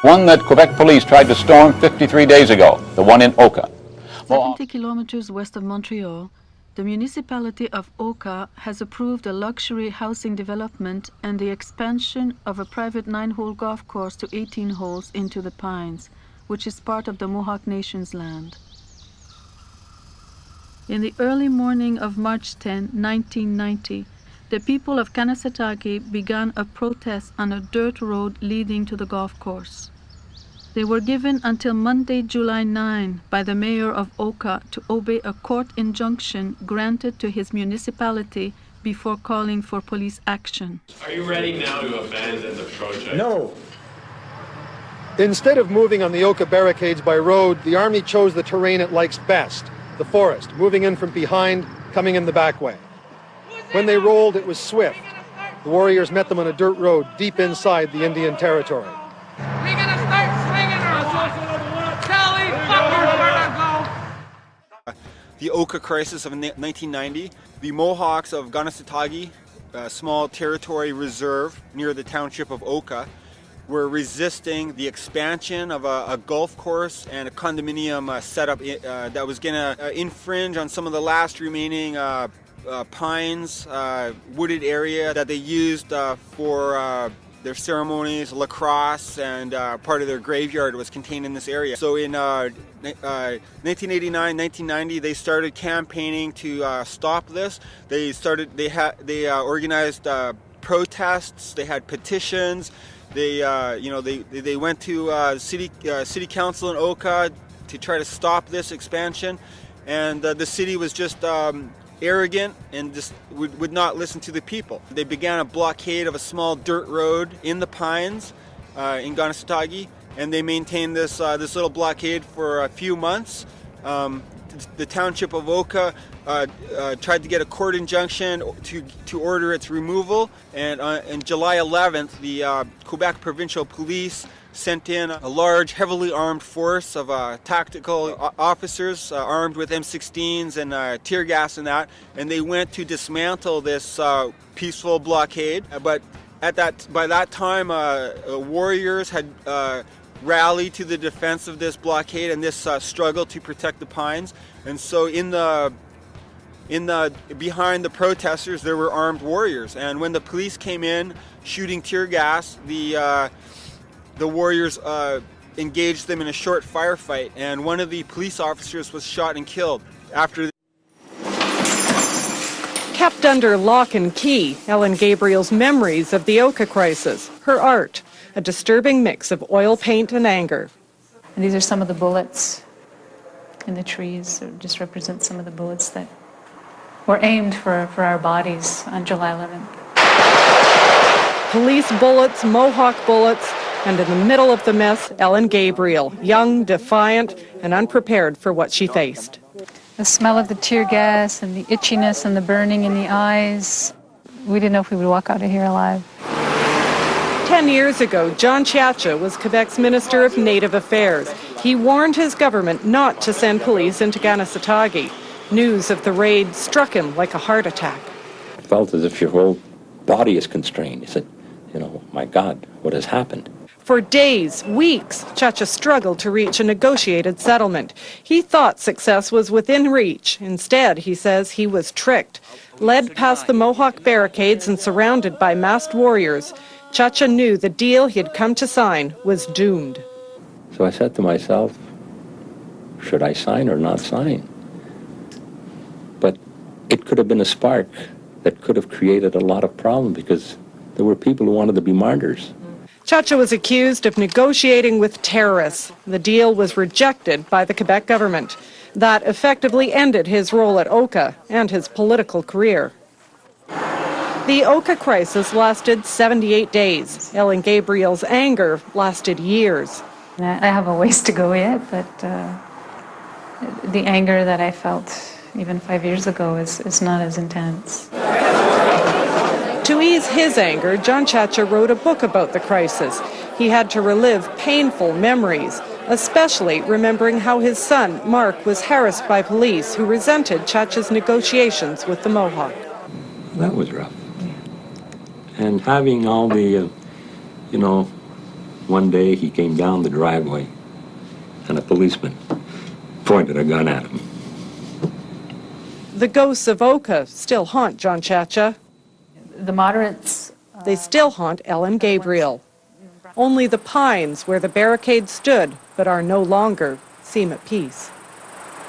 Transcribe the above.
One that Quebec police tried to storm 53 days ago, the one in Oka. 70 kilometers west of Montreal, the municipality of Oka has approved a luxury housing development and the expansion of a private 9-hole golf course to 18 holes into the Pines, which is part of the Mohawk Nation's land. In the early morning of March 10, 1990, the people of Kanesatake began a protest on a dirt road leading to the golf course. They were given until Monday, July 9, by the mayor of Oka to obey a court injunction granted to his municipality before calling for police action. Are you ready now to abandon the project? No. Instead of moving on the Oka barricades by road, the Army chose the terrain it likes best, the forest, moving in from behind, coming in the back way. When they rolled, it was swift. The warriors met them on a dirt road deep inside the Indian territory. We're gonna start swinging our Kelly, fuckers, where'd I go? The Oka crisis of 1990, the Mohawks of Kanesatake, a small territory reserve near the township of Oka, were resisting the expansion of a golf course and a condominium setup that was going to infringe on some of the last remaining pines, wooded area that they used for their ceremonies. Lacrosse and part of their graveyard was contained in this area. So in 1989, 1990, they started campaigning to stop this. They organized protests. They had petitions. They went to city council in Oka to try to stop this expansion, and the city was just arrogant and just would not listen to the people. They began a blockade of a small dirt road in the Pines in Kanesatake, and they maintained this little blockade for a few months. The township of Oka tried to get a court injunction to order its removal, and on July 11th, the Quebec Provincial Police sent in a large, heavily armed force of tactical officers armed with M16s and tear gas and that, and they went to dismantle this peaceful blockade. But by that time, warriors had rallied to the defense of this blockade and this struggle to protect the Pines. And so behind the protesters there were armed warriors, and when the police came in shooting tear gas, the warriors engaged them in a short firefight, and one of the police officers was shot and killed. Kept under lock and key, Ellen Gabriel's memories of the Oka crisis, her art, a disturbing mix of oil paint and anger. And these are some of the bullets in the trees. It just represent some of the bullets that were aimed for our bodies on July 11th. Police bullets, Mohawk bullets, and in the middle of the mess, Ellen Gabriel, young, defiant, and unprepared for what she faced. The smell of the tear gas and the itchiness and the burning in the eyes, we didn't know if we would walk out of here alive. 10 years ago, John Chiacha was Quebec's Minister of Native Affairs. He warned his government not to send police into Kanesatake. News of the raid struck him like a heart attack. It felt as if your whole body is constrained. He said, my God, what has happened? For days, weeks, Chiacha struggled to reach a negotiated settlement. He thought success was within reach. Instead, he says he was tricked. Led past the Mohawk barricades and surrounded by masked warriors, Chiacha knew the deal he had come to sign was doomed. So I said to myself, should I sign or not sign? But it could have been a spark that could have created a lot of problems, because there were people who wanted to be martyrs. Chiacha was accused of negotiating with terrorists. The deal was rejected by the Quebec government. That effectively ended his role at Oka and his political career. The Oka crisis lasted 78 days. Ellen Gabriel's anger lasted years. I have a ways to go yet, but the anger that I felt even 5 years ago is not as intense. To ease his anger, John Chiacha wrote a book about the crisis. He had to relive painful memories, especially remembering how his son, Mark, was harassed by police who resented Chiacha's negotiations with the Mohawk. That was rough. And having all the, One day he came down the driveway and a policeman pointed a gun at him. The ghosts of Oka still haunt John Chacha. The moderates. They still haunt Ellen Gabriel. Only the pines where the barricade stood but are no longer seem at peace.